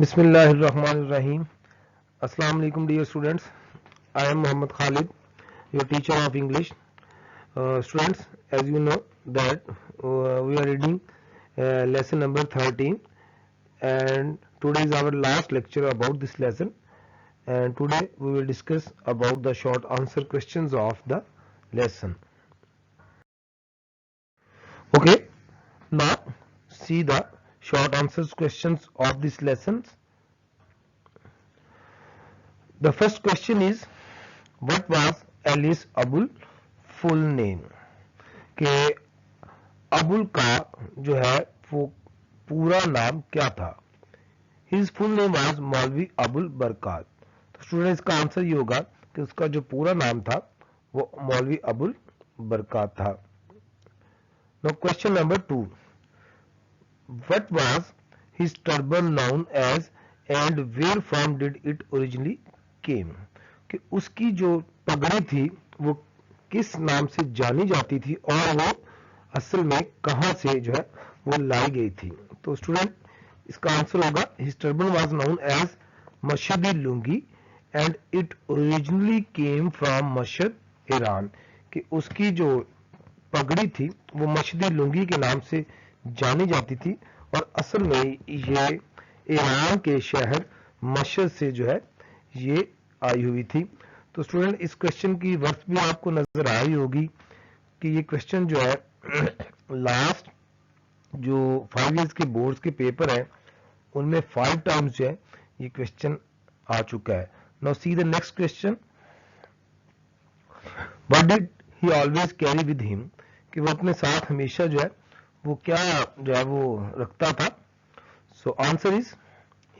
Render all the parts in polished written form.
Bismillahirrahmanirrahim. Assalamu alaikum dear students. I am Muhammad Khalid, your teacher of English. Students, as you know that we are reading lesson number 13, and today is our last lecture about this lesson, and today we will discuss about the short answer questions of the lesson. Okay, now see the short answers questions of this lesson. The first question is, what was Alice Abul full name? कि अबुल का जो है वो पूरा नाम क्या था? His full name was मौलवी अबुल बरकात. तो स्टूडेंट इसका आंसर ये होगा कि उसका जो पूरा नाम था वो मौलवी अबुल बरकात था. Now question number 2. What was his turban known as and where from did it originally came? कि उसकी जो पगड़ी थी वो किस नाम से जानी जाती थी और वो असल में कहां से जो है वो लाई गई थी. तो स्टूडेंट इसका आंसर होगा his turban was known as Mashhadi lungi and it originally came from Mashhad Iran. कि उसकी जो पगड़ी थी वो मशहदी लुंगी के नाम से जानी जाती थी और असल में ये ईरान के शहर मशहद से जो है ये आई हुई थी. तो स्टूडेंट इस क्वेश्चन की वर्थ भी आपको नजर आ रही होगी कि ये क्वेश्चन जो है लास्ट जो 5 इयर्स के बोर्ड्स के पेपर है उनमें 5 टाइम्स जो है ये क्वेश्चन आ चुका है. Now see the next question. What did he always carry with him? कि वो अपने साथ हमेशा जो है वो क्या जो है वो रखता था. So answer is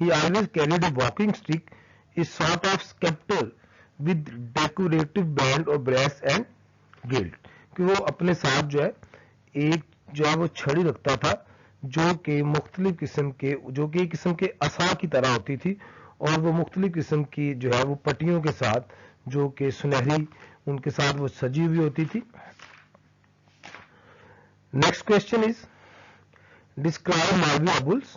he always carried a walking stick, is sort of sceptre with decorative band और ब्रेस एंड गिल्ड. कि वो अपने साथ जो है एक जो है वो छड़ी रखता था जो कि मुख्तलिफ किस्म के जो कि एक किस्म के असा की तरह होती थी और वो मुख्तलिफ किस्म की जो है वो पट्टियों के साथ जो कि सुनहरी उनके साथ वो सजी हुई होती थी. Next question is, describe Maulvi Abul's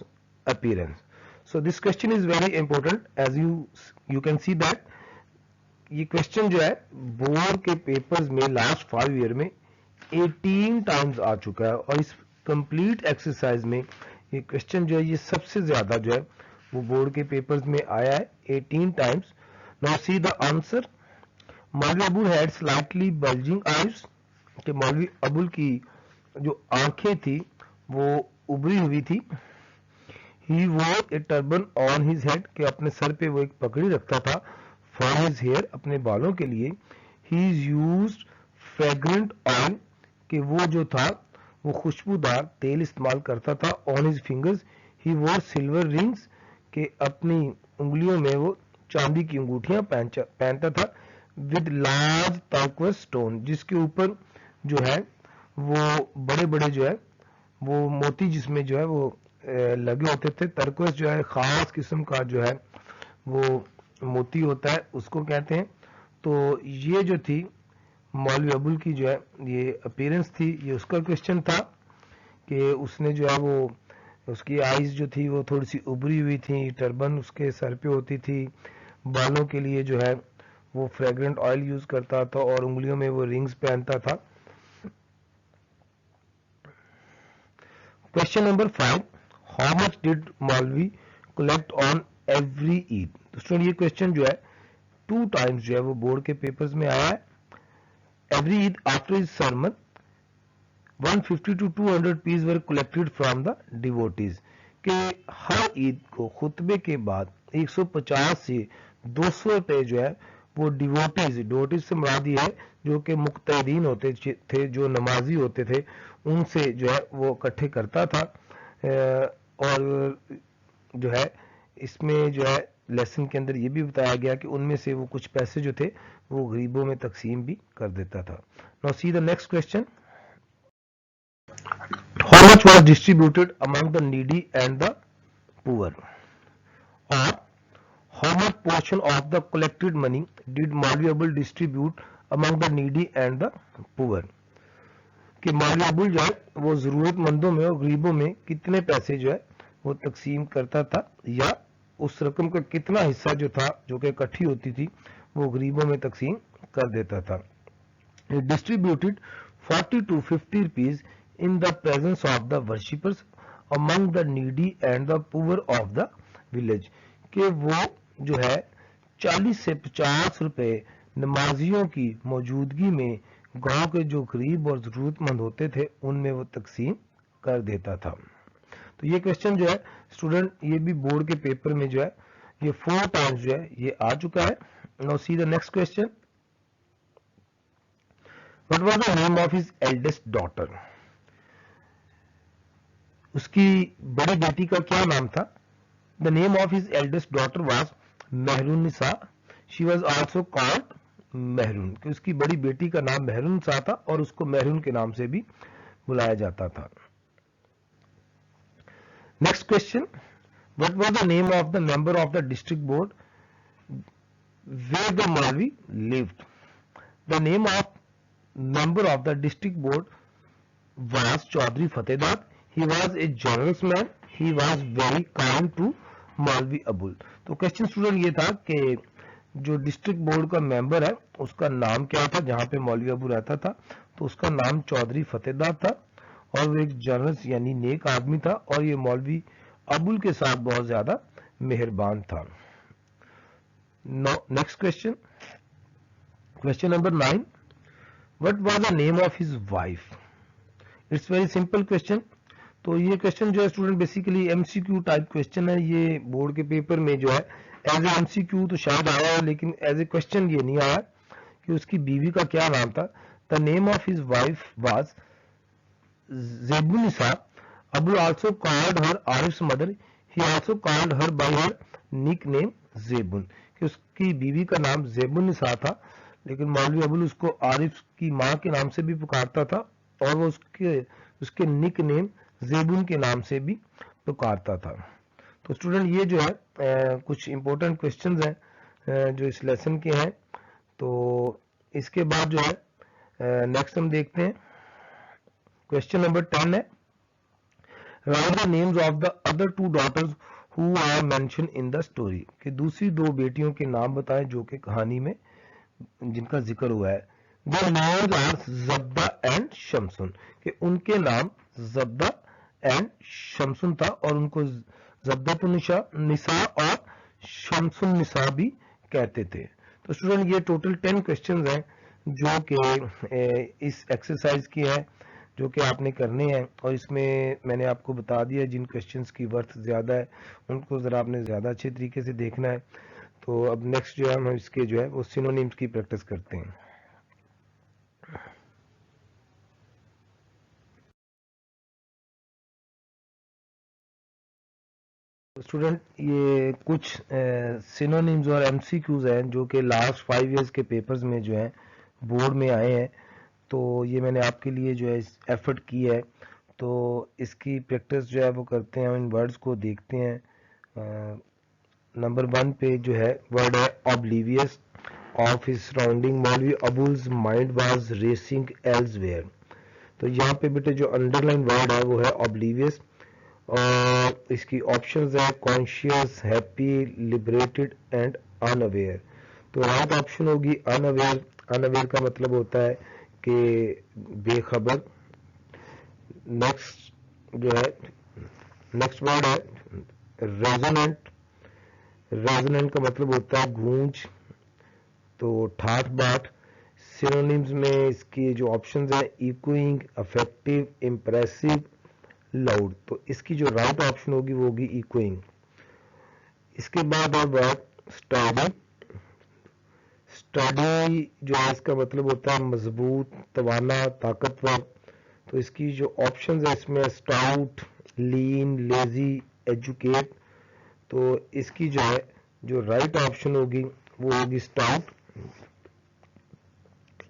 appearance. So this question is very important as you can see that ये क्वेश्चन जो है बोर्ड के पेपर्स में लास्ट 5 ईयर में 18 टाइम्स आ चुका है और इस कंप्लीट एक्सरसाइज में ये क्वेश्चन जो है ये सबसे ज्यादा जो है वो बोर्ड के पेपर्स में आया है 18 times. Now see the answer. Maulvi Abul had slightly bulging eyes. कि मौलवी अबुल की जो आंखें थी वो उभरी हुई थी. He wore a turban on his head. कि अपने सर पे वो एक पगड़ी रखता था फॉर हिज हेयर अपने बालों के लिए. He is used fragrant oil. कि वो जो था वो खुशबूदार तेल इस्तेमाल करता था. On his fingers he war silver rings. कि अपनी उंगलियों में वो चांदी की अंगूठियां पहनता था. With large turquoise stone. जिसके ऊपर जो है वो बड़े बड़े जो है वो मोती जिसमें जो है वो लगे होते थे. टर्कोइज जो है खास किस्म का जो है वो मोती होता है उसको कहते हैं. तो ये जो थी मौलवी अबुल की जो है ये अपीयरेंस थी. ये उसका क्वेश्चन था कि उसने जो है वो उसकी आईज जो थी वो थोड़ी सी उभरी हुई थी. टर्बन उसके सर पे होती थी. बालों के लिए जो है वो फ्रेग्रेंट ऑयल यूज करता था और उंगलियों में वो रिंग्स पहनता था. Question number 5. How much did मौलवी कलेक्ट ऑन एवरी ईद? तो स्टूडेंट ये क्वेश्चन जो है 2 टाइम्स जो है वो बोर्ड के पेपर्स में आया है. Every Eid after his sermon 150 to 200 piece were collected from the devotees. के हर ईद को खुतबे के बाद 150 से 200 रुपए जो है वो डिवोटीज से मुराद ये है जो कि मुक्तदीन होते थे, जो नमाजी होते थे, उनसे जो है वो इकट्ठे करता था. और जो है इसमें जो है लेसन के अंदर ये भी बताया गया कि उनमें से वो कुछ पैसे जो थे वो गरीबों में तकसीम भी कर देता था. Now see the next question. How much was distributed among the needy and the poor? Or how much portion of the collected money did Maulvi Abul distribute among the needy and the poor? कि मौलवी अबुल जो है वो जरूरतमंदों में और गरीबों में कितने पैसे जो है वो तकसीम करता था, या उस रकम का कितना हिस्सा जो था जो कि इकट्ठी होती थी वो गरीबों में तकसीम कर देता था. Distributed 40 to 50 rupees in the presence of the worshippers among the needy and the poor of the village. कि वो जो है 40 से 50 रुपए नमाजियों की मौजूदगी में गांव के जो गरीब और जरूरतमंद होते थे उनमें वो तकसीम कर देता था. तो ये क्वेश्चन जो है स्टूडेंट ये भी बोर्ड के पेपर में जो है ये 4 टाइम्स जो है ये आ चुका है. Now see the next question. What was the name of his eldest daughter? उसकी बड़ी बेटी का क्या नाम था? The name of his eldest daughter was Mehrun Nisa. She was also called Mehrun. कि उसकी बड़ी बेटी का नाम मेहरून निसा था और उसको मेहरून के नाम से भी बुलाया जाता था. Next question. What was the name of the member of the district board where the Maulvi lived? The name of member of the district board was Chaudhry Fatehdat. He was a generous man. He was very kind to Maulvi Abul. तो question student ये था कि जो district board का member है उसका नाम क्या था जहां पे मौलवी अबू रहता था. तो उसका नाम चौधरी फतेहदाद था और वो एक जनरस यानी नेक आदमी था और ये मौलवी अबुल के साथ बहुत ज्यादा मेहरबान था. Next question. Question number 9. What was the name of his wife? It's very simple question. तो ये क्वेश्चन जो है student basically MCQ type question है. ये बोर्ड के पेपर में जो है एज ए एमसीक्यू तो शायद आया है लेकिन एज ए क्वेश्चन ये नहीं आया कि उसकी बीवी का क्या नाम था. The name of his wife was Zebunnisa. Abul also called her Arif's mother. He also called her by her nickname Zebun. कि उसकी बीवी का नाम ज़ेबुनिसा था लेकिन मौलवी अबुल उसको आरिफ की माँ के नाम से भी पुकारता था और वो उसके निक नेम ज़ेबुन के नाम से भी पुकारता था. तो स्टूडेंट ये जो है कुछ इंपॉर्टेंट क्वेश्चंस हैं जो इस लेसन के हैं. तो इसके बाद जो है नेक्स्ट हम देखते हैं. क्वेश्चन नंबर 10 है. Write the names of the other 2 daughters who are mention in the story. कि दूसरी 2 बेटियों के नाम बताएं जो कि कहानी में जिनका जिक्र हुआ है. Their names are Zabda and Shamsun. कि उनके नाम ज़ब्दा एंड शमसुन था और उनको ज़ब्दातुन्निसा निसा और शमसुन निसा भी कहते थे. तो स्टूडेंट ये टोटल 10 क्वेश्चंस हैं जो कि इस एक्सरसाइज की हैं जो कि आपने करने हैं और इसमें मैंने आपको बता दिया जिन क्वेश्चंस की वर्थ ज्यादा है उनको जरा आपने ज्यादा अच्छे तरीके से देखना है. तो अब नेक्स्ट जो है हम इसके जो है वो सिनोनिम्स की प्रैक्टिस करते हैं. स्टूडेंट ये कुछ सिनोनिम्स और एमसीक्यूज हैं जो कि लास्ट 5 इयर्स के पेपर्स में जो है बोर्ड में आए हैं. तो ये मैंने आपके लिए जो है एफर्ट की है. तो इसकी प्रैक्टिस जो है वो करते हैं. हम इन वर्ड्स को देखते हैं. नंबर 1 पे जो है वर्ड है ऑब्लिवियस ऑफ हिज सराउंडिंग. मौलवी अबुल्स माइंड वाज रेसिंग एल्सवेयर. तो यहाँ पे बेटे जो अंडरलाइन वर्ड है वो है ऑब्लिवियस और इसकी ऑप्शंस है conscious, happy, liberated and unaware. तो राइट ऑप्शन होगी अनअवेयर. अनअवेयर का मतलब होता है कि बेखबर. नेक्स्ट जो है नेक्स्ट वर्ड है रेजोनेंट. रेजोनेंट का मतलब होता है गूंज, तो ठाठ बाट. सिनोनिम्स में इसकी जो ऑप्शंस है इकोइंग, अफेक्टिव, इंप्रेसिव, लाउड. तो इसकी जो राइट ऑप्शन होगी वो होगी इकोइंग. इसके बाद है वर्ड स्टडी. स्टडी जो है इसका मतलब होता है मजबूत, तवाना, ताकतवर. तो इसकी जो ऑप्शंस है इसमें स्टाउट, लीन, लेजी, एजुकेट. तो इसकी जो है जो राइट ऑप्शन होगी वो होगी स्टाउट।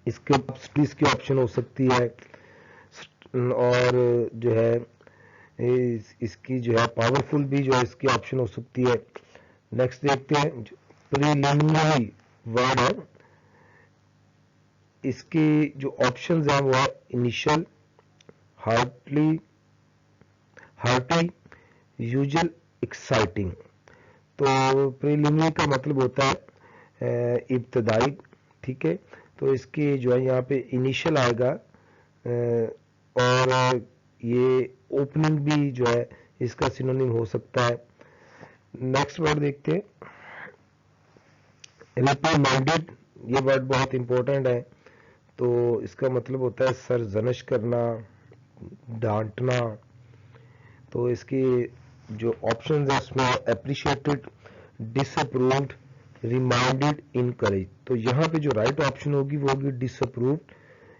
इसकी ऑप्शन हो सकती है, और जो है इसकी जो है पावरफुल भी जो है इसकी ऑप्शन हो सकती है। नेक्स्ट देखते हैं, प्रीलिमिनरी वर्ड है, इसके जो ऑप्शंस हैं वो है इनिशियल, हार्टी, यूजुअल, एक्साइटिंग। तो प्रीलिमिनरी का मतलब होता है इब्तदाई, ठीक है। तो इसकी जो है यहाँ पे इनिशियल आएगा, और ये ओपनिंग भी जो है इसका सिनोनिम हो सकता है। नेक्स्ट वर्ड देखते हैं, रिप्रिमाइंडेड। ये वर्ड बहुत इंपॉर्टेंट है। तो इसका मतलब होता है सरजनश करना, डांटना। तो इसकी जो ऑप्शंस है उसमें अप्रिशिएटेड, डिसअप्रूव्ड, रिमाइंडेड, इनकरेज। तो यहाँ पे जो राइट ऑप्शन होगी वो होगी डिसअप्रूव्ड।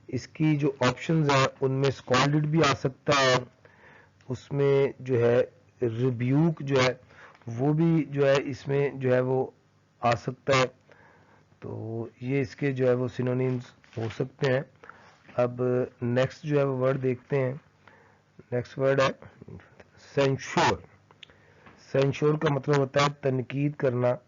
इसकी जो ऑप्शंस हैं उनमें स्कॉल्डेड भी आ सकता है, उसमें जो है रिब्यूक जो है वो भी जो है इसमें जो है वो आ सकता है। तो ये इसके जो है वो सिनोनिम्स हो सकते हैं। अब नेक्स्ट जो है वो वर्ड देखते हैं। नेक्स्ट वर्ड है सेंश्योर। सेंश्योर का मतलब होता है तनकीद करना।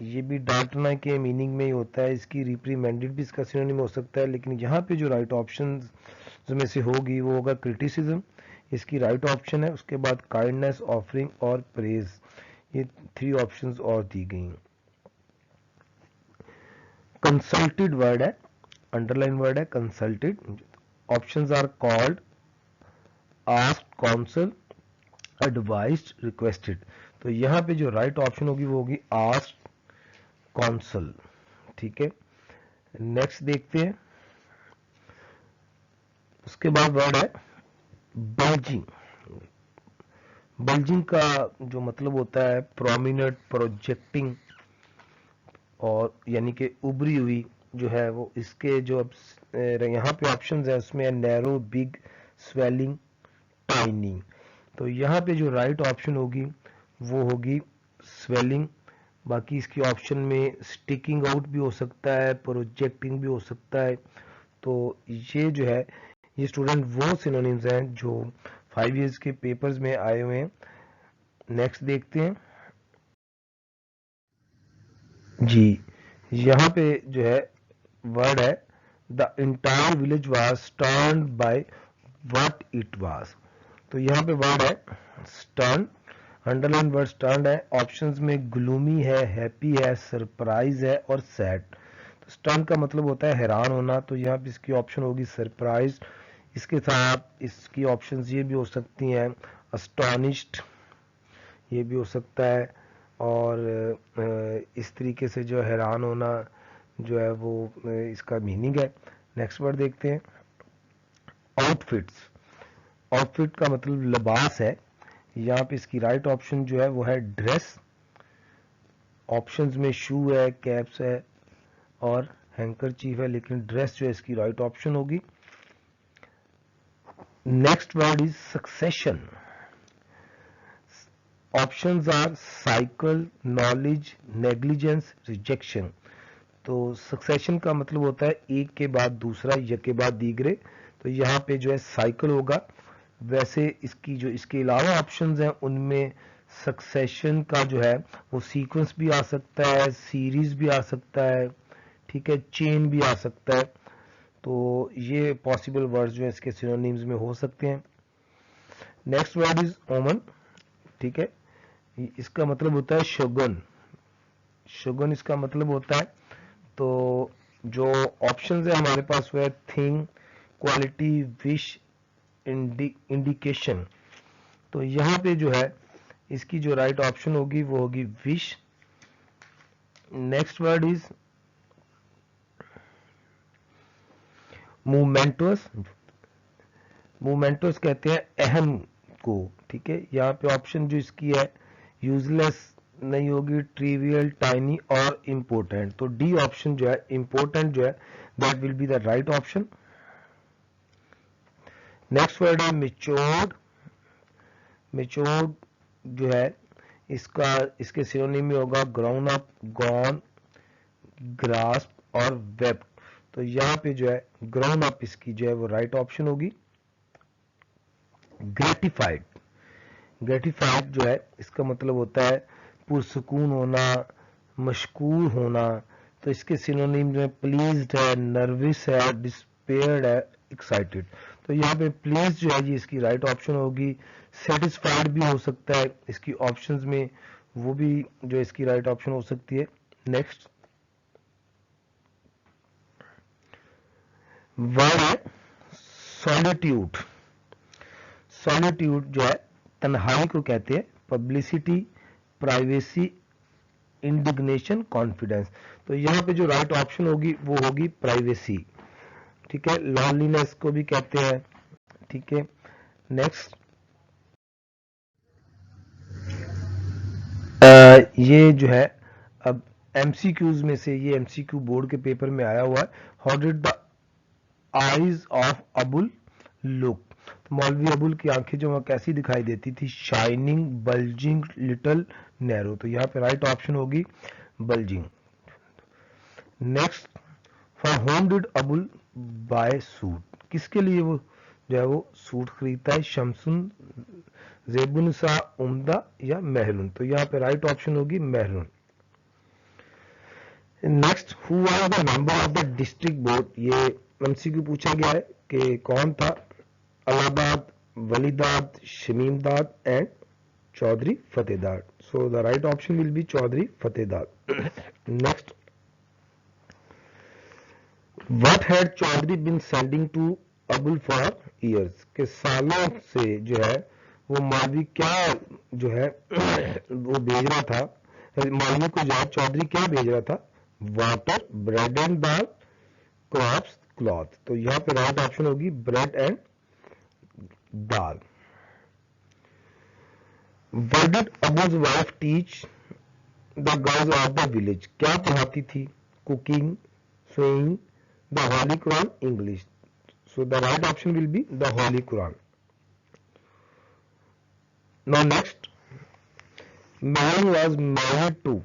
ये भी डांटना के मीनिंग में ही होता है। इसकी रिप्रीमेंडेड भी इसका सिनोनिम हो सकता है, लेकिन यहाँ पे जो राइट ऑप्शन में से होगी वो होगा क्रिटिसिज्म। इसकी राइट ऑप्शन है। उसके बाद काइंडनेस, ऑफरिंग और प्रेज, ये 3 ऑप्शंस और दी गई। कंसल्टेड वर्ड है, अंडरलाइन वर्ड है consulted. Options are called, asked, counsel, advised, requested. तो यहाँ पे जो राइट ऑप्शन होगी वो होगी आस्क्ड, काउंसल, ठीक है। नेक्स्ट देखते हैं, उसके बाद वर्ड है बल्जिंग। बल्जिंग का जो मतलब होता है प्रोमिनेंट, प्रोजेक्टिंग, और यानी कि उभरी हुई जो है वो। इसके जो अब यहाँ पे ऑप्शंस है उसमें नैरो, बिग, स्वेलिंग, टाइनी। तो यहाँ पे जो राइट ऑप्शन होगी वो होगी स्वेलिंग। बाकी इसकी ऑप्शन में स्टिकिंग आउट भी हो सकता है, प्रोजेक्टिंग भी हो सकता है। तो ये जो है ये स्टूडेंट वो सिनोनिम्स हैं जो 5 इयर्स के पेपर्स में आए हुए हैं। नेक्स्ट देखते हैं जी, यहाँ पे जो है वर्ड है the entire village was stern by what it was. तो यहाँ पे वर्ड है स्टर्न, अंडरलाइन वर्ड स्टर्न है। ऑप्शंस में ग्लूमी है, हैप्पी है, सरप्राइज है और सैड। तो स्टर्न का मतलब होता है हैरान होना, तो यहाँ पे इसकी ऑप्शन होगी सरप्राइज। इसके साथ इसकी ऑप्शंस ये भी हो सकती हैं अस्टॉनिश्ड, ये भी हो सकता है। और इस तरीके से जो हैरान होना जो है वो इसका मीनिंग है। नेक्स्ट वर्ड देखते हैं आउटफिट्स। आउटफिट का मतलब लिबास है। यहाँ पे इसकी राइट ऑप्शन जो है वो है ड्रेस। ऑप्शंस में शू है, कैप्स है और हैंकरचीफ है, लेकिन ड्रेस जो है इसकी राइट ऑप्शन होगी। Next word is succession. Options are cycle, knowledge, negligence, rejection. तो सक्सेशन का मतलब होता है एक के बाद दूसरा, एक के बाद दीगरे। तो यहाँ पे जो है साइकिल होगा। वैसे इसकी जो इसके अलावा ऑप्शंस हैं उनमें सक्सेशन का जो है वो सीक्वेंस भी आ सकता है, सीरीज भी आ सकता है, ठीक है, चेन भी आ सकता है। तो ये पॉसिबल वर्ड्स जो है इसके सिनोनिम्स में हो सकते हैं। नेक्स्ट वर्ड इज ओमन, ठीक है। इसका मतलब होता है शगुन। शगुन इसका मतलब होता है। तो जो ऑप्शंस है हमारे पास वो है थिंग, क्वालिटी, विश, इंडिकेशन। तो यहाँ पे जो है इसकी जो राइट ऑप्शन होगी वो होगी wish. Next word is momentous. Momentous कहते हैं अहम को, ठीक है। यहाँ पे ऑप्शन जो इसकी है यूजलेस नहीं होगी, ट्रिवियल, टाइनी और इंपोर्टेंट। तो डी ऑप्शन जो है इंपोर्टेंट जो है that will be the right option. Next word है मेच्योर्ड। मेच्योर्ड जो है इसके सिनोनिम में होगा ग्राउंड अप, गॉन, ग्रास्प और वेप्ट। तो यहाँ पे जो है ग्राउंड अप इसकी जो है वो राइट ऑप्शन होगी। ग्रेटिफाइड, ग्रेटिफाइड जो है इसका मतलब होता है पुरसुकून होना, मशकूर होना। तो इसके सिनोनिम में प्लीज्ड है, नर्वस है, डिस्पेयर्ड है, एक्साइटेड। तो यहाँ पे प्लीज जो है जी इसकी राइट ऑप्शन होगी। सेटिस्फाइड भी हो सकता है इसकी ऑप्शंस में, वो भी जो इसकी राइट ऑप्शन हो सकती है। नेक्स्ट वर्ड है सॉलिट्यूड। सॉलिट्यूड जो है तन्हाई को कहते हैं। Publicity, privacy, indignation, confidence. तो यहाँ पे जो राइट ऑप्शन होगी वो होगी प्राइवेसी। ठीक है, लॉनलीनेस को भी कहते हैं। ठीक है, नेक्स्ट ये जो है अब एमसीक्यूज में से, ये एमसीक्यू बोर्ड के पेपर में आया हुआ है। How did the eyes of Abul look. तो मौलवी अबुल की आंखें जो कैसी दिखाई देती थी, शाइनिंग, बल्जिंग, लिटल, नैरो। तो यहाँ पे राइट ऑप्शन होगी bulging. Next, for whom did Abul buy suit. किसके लिए वो जो है वो सूट खरीदता है, शमसुन, जेबुन सा, उम्दा या महरून। तो यहाँ पे राइट ऑप्शन होगी Mahrun. Next, who was the member of the district board. ये एमसीक्यू पूछा गया है कि कौन था, Allahabad, Walidad, Shamimdad and Chaudhary Fatehdar. So the right option will be Chaudhary Fatehdar. Next, what had Chaudhary been sending to Abul for years. के सालों से जो है वो मौलवी क्या जो है वो भेज रहा था, मौलवी को जो है चौधरी क्या भेज रहा था, water, bread and dal, crops, cloth. तो यहाँ पे राइट ऑप्शन होगी bread and dal. What did Abu's wife teach the girls of the village. क्या पढ़ाती थी, cooking, swimming, the holy Quran, English. So the right option will be the holy Quran. Now next, man was married to.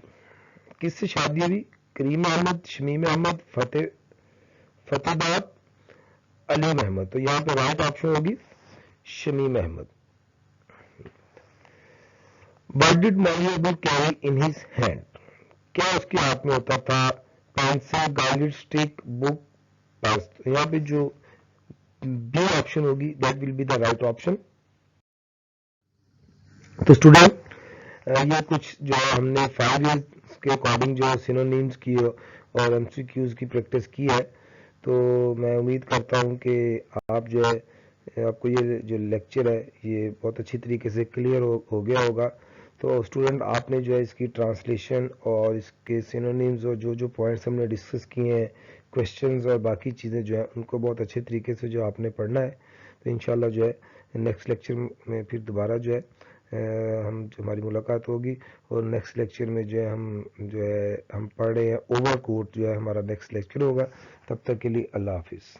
किससे शादी हुई, करीम अहमद, शमीम अहमद, फतेहदाद, अलीम अहमद। तो यहाँ पे right option होगी शमीम अहमद। What did मौलवी Abul carry in his hand. क्या उसके हाथ में होता था, pencil, guided stick, book, purse. तो यहाँ पे जो बी ऑप्शन होगी that will be the right option. तो स्टूडेंट ये कुछ जो है हमने 5 ईयर्स के अकॉर्डिंग जो सिनोनिम्स की और एमसीक्यूज की प्रैक्टिस की है। तो मैं उम्मीद करता हूँ कि आप जो है आपको ये जो लेक्चर है ये बहुत अच्छी तरीके से क्लियर हो गया होगा। तो स्टूडेंट आपने जो है इसकी ट्रांसलेशन और इसके सिनोनिम्स और जो जो पॉइंट्स हमने डिस्कस किए हैं, क्वेश्चंस और बाकी चीज़ें जो है उनको बहुत अच्छे तरीके से जो आपने पढ़ना है। तो इंशाल्लाह जो है नेक्स्ट लेक्चर में फिर दोबारा जो है हम हमारी मुलाकात होगी। और नेक्स्ट लेक्चर में जो है हम पढ़ रहे हैं ओवरकोट, जो है हमारा नेक्स्ट लेक्चर होगा। तब तक के लिए अल्लाह हाफिज़।